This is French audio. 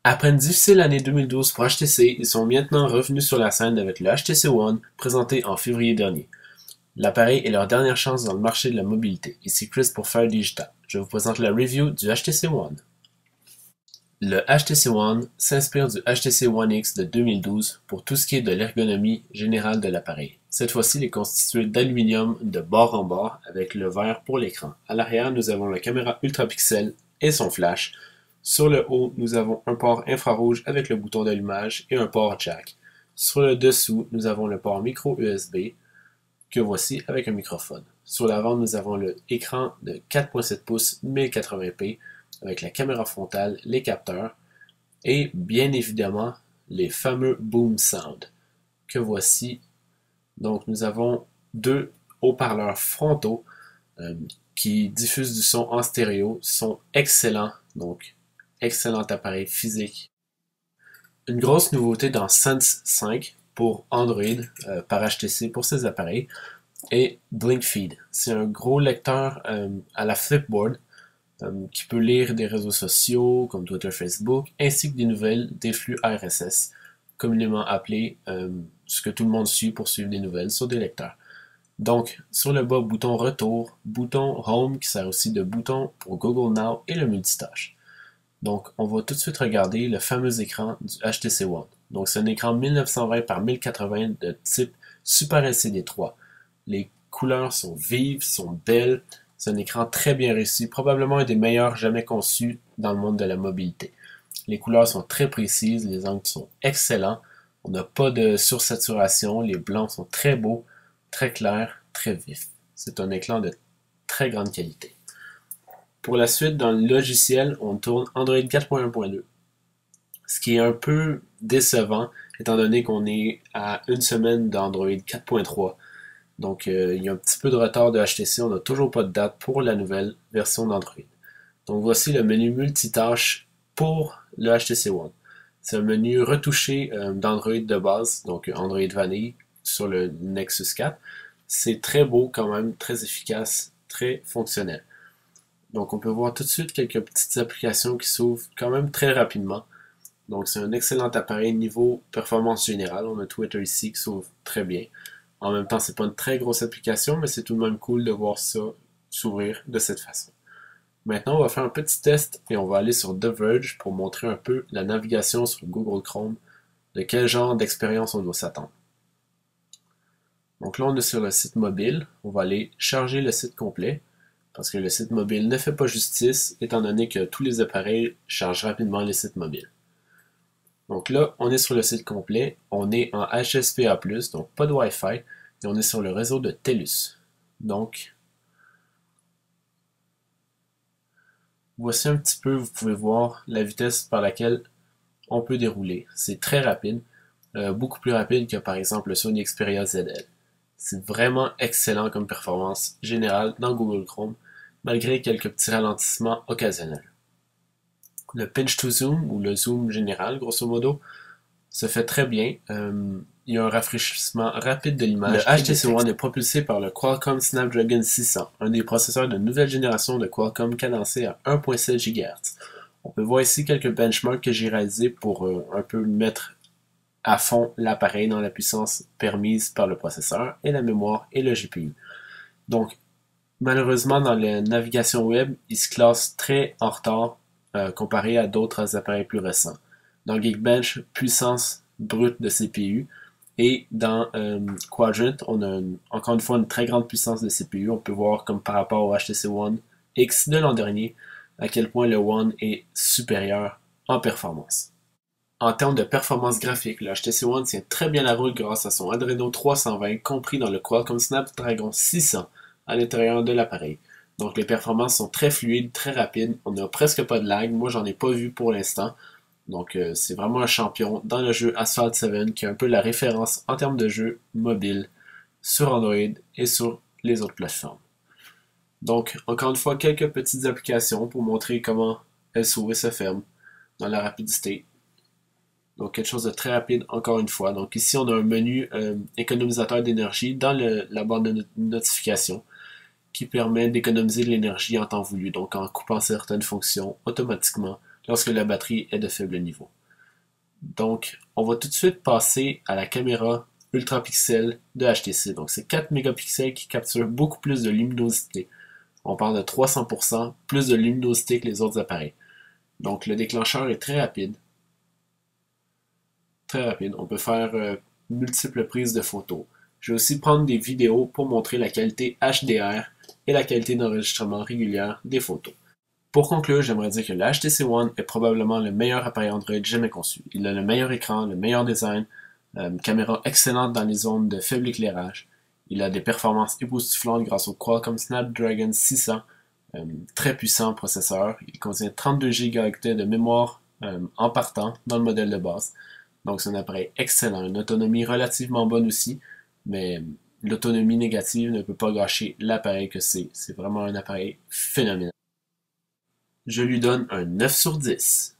Après une difficile année 2012 pour HTC, ils sont maintenant revenus sur la scène avec le HTC One, présenté en février dernier. L'appareil est leur dernière chance dans le marché de la mobilité. Ici Chris pour Fire Digital. Je vous présente la review du HTC One. Le HTC One s'inspire du HTC One X de 2012 pour tout ce qui est de l'ergonomie générale de l'appareil. Cette fois-ci, il est constitué d'aluminium de bord en bord avec le verre pour l'écran. À l'arrière, nous avons la caméra ultra pixel et son flash. Sur le haut, nous avons un port infrarouge avec le bouton d'allumage et un port jack. Sur le dessous, nous avons le port micro USB que voici avec un microphone. Sur l'avant, nous avons l'écran de 4.7 pouces 1080p avec la caméra frontale, les capteurs et bien évidemment les fameux Boom Sound que voici. Donc nous avons deux haut-parleurs frontaux qui diffusent du son en stéréo, sont excellents, donc excellent appareil physique. Une grosse nouveauté dans Sense 5 pour Android par HTC pour ces appareils est BlinkFeed. C'est un gros lecteur à la Flipboard qui peut lire des réseaux sociaux comme Twitter, Facebook, ainsi que des nouvelles des flux RSS, communément appelés ce que tout le monde suit pour suivre des nouvelles sur des lecteurs. Donc, sur le bas, bouton retour, bouton home qui sert aussi de bouton pour Google Now et le multitâche. Donc, on va tout de suite regarder le fameux écran du HTC One. Donc, c'est un écran 1920 par 1080 de type Super LCD 3. Les couleurs sont vives, sont belles. C'est un écran très bien réussi, probablement un des meilleurs jamais conçus dans le monde de la mobilité. Les couleurs sont très précises, les angles sont excellents, on n'a pas de sursaturation, les blancs sont très beaux, très clairs, très vifs. C'est un écran de très grande qualité. Pour la suite, dans le logiciel, on tourne Android 4.1.2, ce qui est un peu décevant, étant donné qu'on est à une semaine d'Android 4.3. Donc, il y a un petit peu de retard de HTC, on n'a toujours pas de date pour la nouvelle version d'Android. Donc, voici le menu multitâche pour le HTC One. C'est un menu retouché d'Android de base, donc Android Vanille sur le Nexus 4. C'est très beau quand même, très efficace, très fonctionnel. Donc, on peut voir tout de suite quelques petites applications qui s'ouvrent quand même très rapidement. Donc, c'est un excellent appareil niveau performance générale. On a Twitter ici qui s'ouvre très bien. En même temps, c'est pas une très grosse application, mais c'est tout de même cool de voir ça s'ouvrir de cette façon. Maintenant, on va faire un petit test et on va aller sur The Verge pour montrer un peu la navigation sur Google Chrome, de quel genre d'expérience on doit s'attendre. Donc là, on est sur le site mobile. On va aller charger le site complet, parce que le site mobile ne fait pas justice, étant donné que tous les appareils chargent rapidement les sites mobiles. Donc là, on est sur le site complet, on est en HSPA+, donc pas de Wi-Fi, et on est sur le réseau de TELUS. Donc, voici un petit peu, vous pouvez voir la vitesse par laquelle on peut dérouler. C'est très rapide, beaucoup plus rapide que par exemple le Sony Xperia ZL. C'est vraiment excellent comme performance générale dans Google Chrome, malgré quelques petits ralentissements occasionnels. Le pinch to zoom, ou le zoom général, grosso modo, se fait très bien. Il y a un rafraîchissement rapide de l'image. Le HTC One est propulsé par le Qualcomm Snapdragon 600, un des processeurs de nouvelle génération de Qualcomm cadencé à 1.7 GHz. On peut voir ici quelques benchmarks que j'ai réalisés pour un peu mettre à fond l'appareil dans la puissance permise par le processeur et la mémoire et le GPU. Donc, malheureusement, dans la navigation web, il se classe très en retard comparé à d'autres appareils plus récents. Dans Geekbench, puissance brute de CPU, et dans Quadrant, on a encore une fois une très grande puissance de CPU. On peut voir comme par rapport au HTC One X de l'an dernier, à quel point le One est supérieur en performance. En termes de performance graphique, le HTC One tient très bien la route grâce à son Adreno 320 compris dans le Qualcomm Snapdragon 600 à l'intérieur de l'appareil. Donc les performances sont très fluides, très rapides, on n'a presque pas de lag, moi j'en ai pas vu pour l'instant. Donc c'est vraiment un champion dans le jeu Asphalt 7 qui est un peu la référence en termes de jeu mobile sur Android et sur les autres plateformes. Donc encore une fois quelques petites applications pour montrer comment elles s'ouvrent et se ferment dans la rapidité. Donc quelque chose de très rapide encore une fois. Donc ici on a un menu économisateur d'énergie dans la barre de notification qui permet d'économiser de l'énergie en temps voulu, donc en coupant certaines fonctions automatiquement lorsque la batterie est de faible niveau. Donc, on va tout de suite passer à la caméra ultra pixel de HTC. Donc, c'est 4 mégapixels qui capturent beaucoup plus de luminosité. On parle de 300% plus de luminosité que les autres appareils. Donc, le déclencheur est très rapide. Très rapide. On peut faire multiples prises de photos. Je vais aussi prendre des vidéos pour montrer la qualité HDR et la qualité d'enregistrement régulière des photos. Pour conclure, j'aimerais dire que le HTC One est probablement le meilleur appareil Android jamais conçu. Il a le meilleur écran, le meilleur design, caméra excellente dans les zones de faible éclairage. Il a des performances époustouflantes grâce au Qualcomm Snapdragon 600, très puissant processeur. Il contient 32 Go de mémoire en partant dans le modèle de base. Donc c'est un appareil excellent, une autonomie relativement bonne aussi, mais l'autonomie négative ne peut pas gâcher l'appareil que c'est. C'est vraiment un appareil phénoménal. Je lui donne un 9 sur 10.